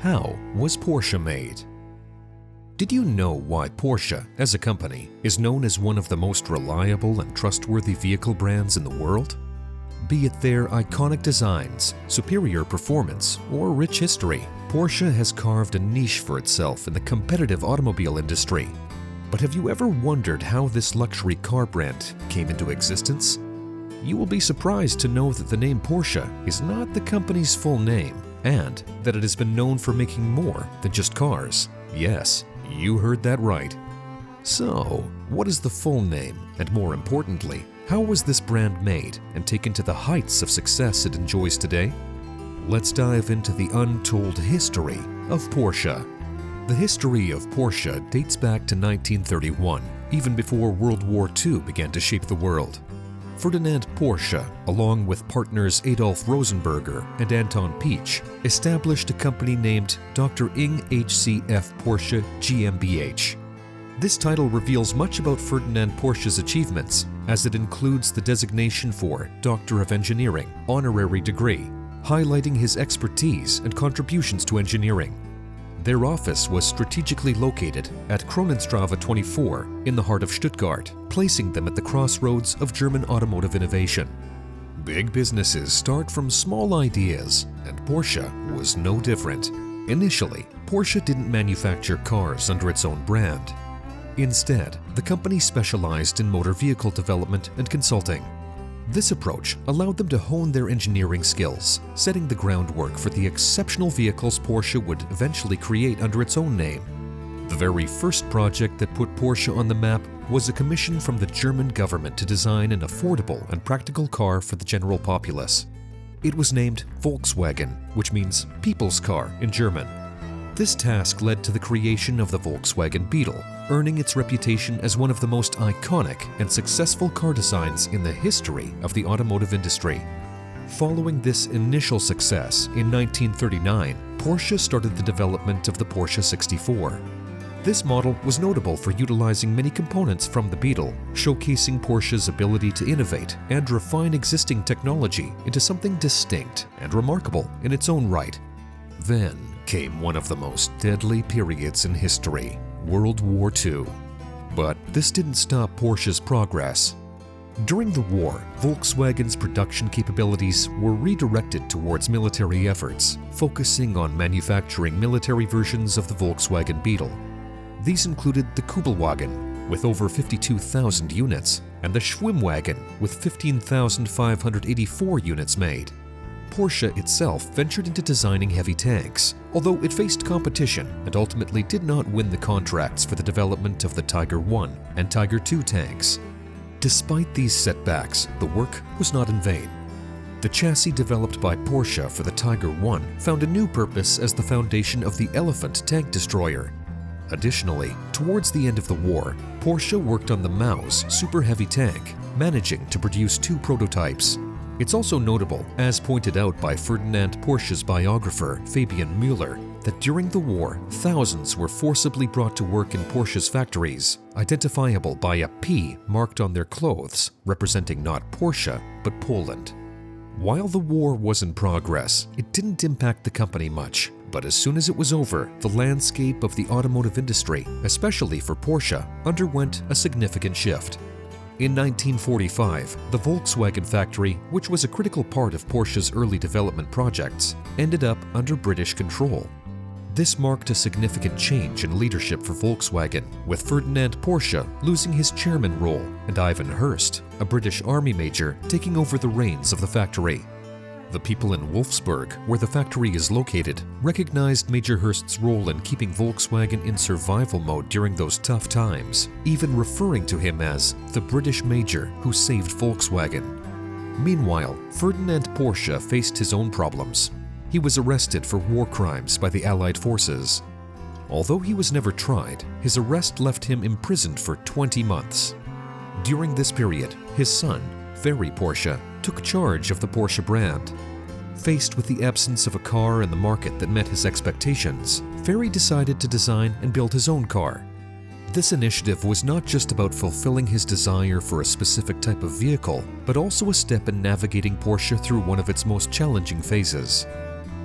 How was Porsche made? Did you know why Porsche, as a company, is known as one of the most reliable and trustworthy vehicle brands in the world? Be it their iconic designs, superior performance, or rich history, Porsche has carved a niche for itself in the competitive automobile industry. But have you ever wondered how this luxury car brand came into existence? You will be surprised to know that the name Porsche is not the company's full name, and that it has been known for making more than just cars. Yes, you heard that right. So, what is the full name, and more importantly, how was this brand made and taken to the heights of success it enjoys today? Let's dive into the untold history of Porsche. The history of Porsche dates back to 1931, even before World War II began to shape the world. Ferdinand Porsche, along with partners Adolf Rosenberger and Anton Piëch, established a company named Dr. Ing H.C.F. Porsche GmbH. This title reveals much about Ferdinand Porsche's achievements, as it includes the designation for Doctor of Engineering honorary degree, highlighting his expertise and contributions to engineering. Their office was strategically located at Kronenstraße 24 in the heart of Stuttgart, placing them at the crossroads of German automotive innovation. Big businesses start from small ideas, and Porsche was no different. Initially, Porsche didn't manufacture cars under its own brand. Instead, the company specialized in motor vehicle development and consulting. This approach allowed them to hone their engineering skills, setting the groundwork for the exceptional vehicles Porsche would eventually create under its own name. The very first project that put Porsche on the map was a commission from the German government to design an affordable and practical car for the general populace. It was named Volkswagen, which means people's car in German. This task led to the creation of the Volkswagen Beetle, earning its reputation as one of the most iconic and successful car designs in the history of the automotive industry. Following this initial success, in 1939, Porsche started the development of the Porsche 64. This model was notable for utilizing many components from the Beetle, showcasing Porsche's ability to innovate and refine existing technology into something distinct and remarkable in its own right. Then came one of the most deadly periods in history, World War II. But this didn't stop Porsche's progress. During the war, Volkswagen's production capabilities were redirected towards military efforts, focusing on manufacturing military versions of the Volkswagen Beetle. These included the Kübelwagen, with over 52,000 units, and the Schwimmwagen, with 15,584 units made. Porsche itself ventured into designing heavy tanks, although it faced competition and ultimately did not win the contracts for the development of the Tiger I and Tiger II tanks. Despite these setbacks, the work was not in vain. The chassis developed by Porsche for the Tiger I found a new purpose as the foundation of the Elephant tank destroyer. Additionally, towards the end of the war, Porsche worked on the Maus super heavy tank, managing to produce 2 prototypes. It's also notable, as pointed out by Ferdinand Porsche's biographer Fabian Müller, that during the war, thousands were forcibly brought to work in Porsche's factories, identifiable by a P marked on their clothes, representing not Porsche, but Poland. While the war was in progress, it didn't impact the company much, but as soon as it was over, the landscape of the automotive industry, especially for Porsche, underwent a significant shift. In 1945, the Volkswagen factory, which was a critical part of Porsche's early development projects, ended up under British control. This marked a significant change in leadership for Volkswagen, with Ferdinand Porsche losing his chairman role and Ivan Hurst, a British Army major, taking over the reins of the factory. The people in Wolfsburg, where the factory is located, recognized Major Hurst's role in keeping Volkswagen in survival mode during those tough times, even referring to him as the British Major who saved Volkswagen. Meanwhile, Ferdinand Porsche faced his own problems. He was arrested for war crimes by the Allied forces. Although he was never tried, his arrest left him imprisoned for 20 months. During this period, his son, Ferry Porsche, took charge of the Porsche brand. Faced with the absence of a car in the market that met his expectations, Ferry decided to design and build his own car. This initiative was not just about fulfilling his desire for a specific type of vehicle, but also a step in navigating Porsche through one of its most challenging phases.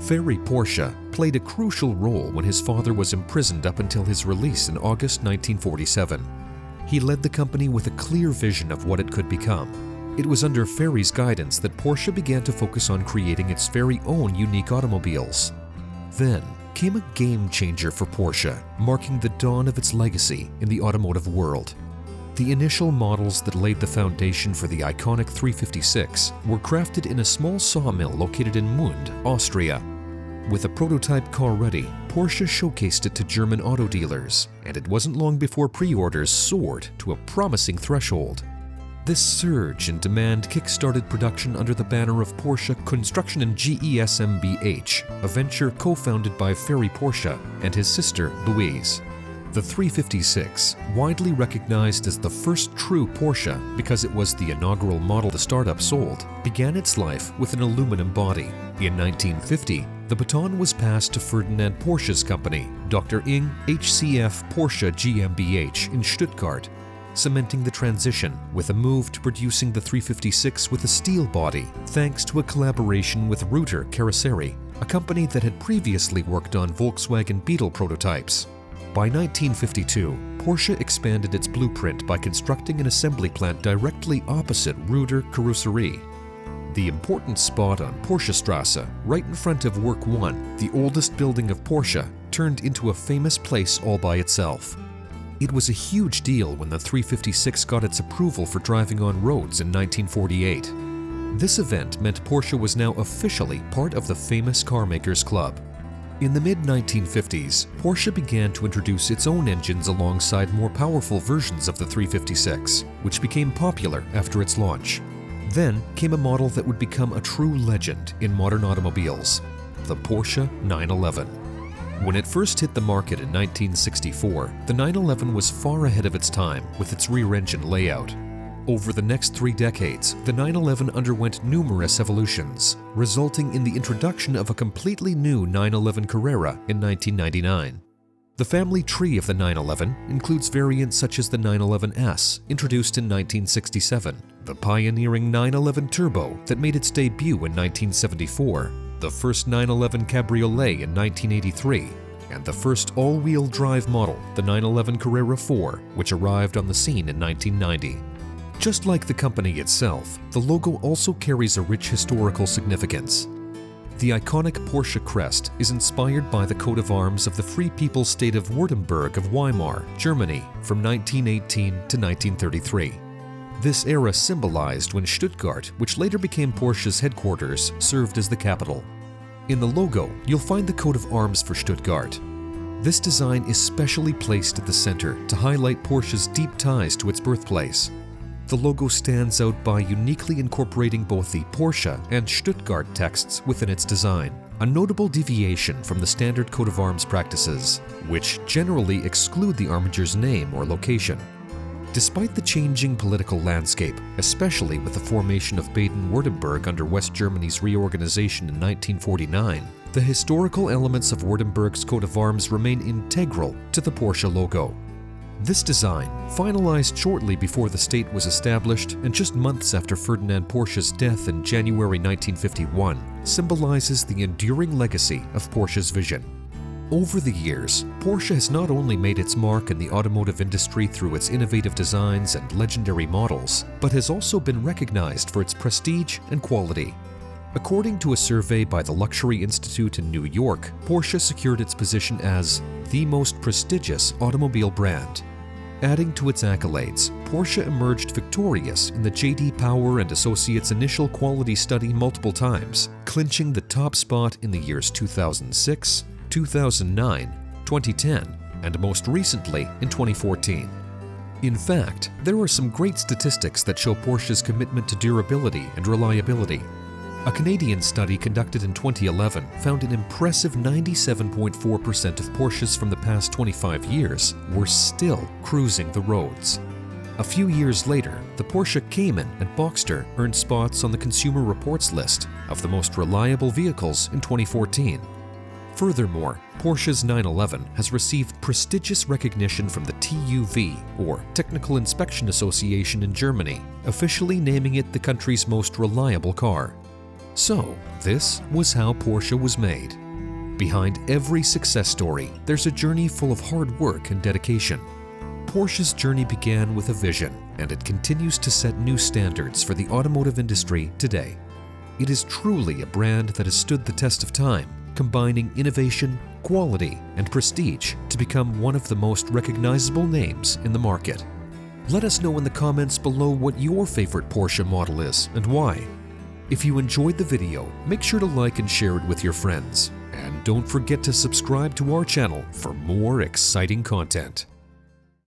Ferry Porsche played a crucial role when his father was imprisoned up until his release in August 1947. He led the company with a clear vision of what it could become. It was under Ferry's guidance that Porsche began to focus on creating its very own unique automobiles. Then came a game changer for Porsche, marking the dawn of its legacy in the automotive world. The initial models that laid the foundation for the iconic 356 were crafted in a small sawmill located in Mund, Austria. With a prototype car ready, Porsche showcased it to German auto dealers, and it wasn't long before pre-orders soared to a promising threshold. This surge in demand kick-started production under the banner of Porsche Construction and GmbH, a venture co-founded by Ferry Porsche and his sister Louise. The 356, widely recognized as the first true Porsche because it was the inaugural model the startup sold, began its life with an aluminum body. In 1950, the baton was passed to Ferdinand Porsche's company, Dr. Ing HCF Porsche GmbH in Stuttgart, cementing the transition with a move to producing the 356 with a steel body, thanks to a collaboration with Reuter Carrosserie, a company that had previously worked on Volkswagen Beetle prototypes. By 1952, Porsche expanded its blueprint by constructing an assembly plant directly opposite Reuter Carrosserie. The important spot on Porschestrasse, right in front of Work 1, the oldest building of Porsche, turned into a famous place all by itself. It was a huge deal when the 356 got its approval for driving on roads in 1948. This event meant Porsche was now officially part of the famous carmakers club. In the mid-1950s, Porsche began to introduce its own engines alongside more powerful versions of the 356, which became popular after its launch. Then came a model that would become a true legend in modern automobiles, the Porsche 911. When it first hit the market in 1964, the 911 was far ahead of its time with its rear-engine layout. Over the next 3 decades, the 911 underwent numerous evolutions, resulting in the introduction of a completely new 911 Carrera in 1999. The family tree of the 911 includes variants such as the 911S, introduced in 1967, the pioneering 911 Turbo that made its debut in 1974, the first 911 Cabriolet in 1983, and the first all-wheel drive model, the 911 Carrera 4, which arrived on the scene in 1990. Just like the company itself, the logo also carries a rich historical significance. The iconic Porsche crest is inspired by the coat of arms of the Free People's State of Württemberg of Weimar, Germany, from 1918 to 1933. This era symbolized when Stuttgart, which later became Porsche's headquarters, served as the capital. In the logo, you'll find the coat of arms for Stuttgart. This design is specially placed at the center to highlight Porsche's deep ties to its birthplace. The logo stands out by uniquely incorporating both the Porsche and Stuttgart texts within its design, a notable deviation from the standard coat of arms practices, which generally exclude the armature's name or location. Despite the changing political landscape, especially with the formation of Baden-Württemberg under West Germany's reorganization in 1949, the historical elements of Württemberg's coat of arms remain integral to the Porsche logo. This design, finalized shortly before the state was established and just months after Ferdinand Porsche's death in January 1951, symbolizes the enduring legacy of Porsche's vision. Over the years, Porsche has not only made its mark in the automotive industry through its innovative designs and legendary models, but has also been recognized for its prestige and quality. According to a survey by the Luxury Institute in New York, Porsche secured its position as the most prestigious automobile brand. Adding to its accolades, Porsche emerged victorious in the J.D. Power and Associates initial quality study multiple times, clinching the top spot in the years 2006, 2009, 2010, and most recently in 2014. In fact, there are some great statistics that show Porsche's commitment to durability and reliability. A Canadian study conducted in 2011 found an impressive 97.4% of Porsches from the past 25 years were still cruising the roads. A few years later, the Porsche Cayman and Boxster earned spots on the Consumer Reports list of the most reliable vehicles in 2014. Furthermore, Porsche's 911 has received prestigious recognition from the TÜV, or Technical Inspection Association in Germany, officially naming it the country's most reliable car. So, this was how Porsche was made. Behind every success story, there's a journey full of hard work and dedication. Porsche's journey began with a vision, and it continues to set new standards for the automotive industry today. It is truly a brand that has stood the test of time, combining innovation, quality, and prestige to become one of the most recognizable names in the market. Let us know in the comments below what your favorite Porsche model is and why. If you enjoyed the video, make sure to like and share it with your friends. And don't forget to subscribe to our channel for more exciting content.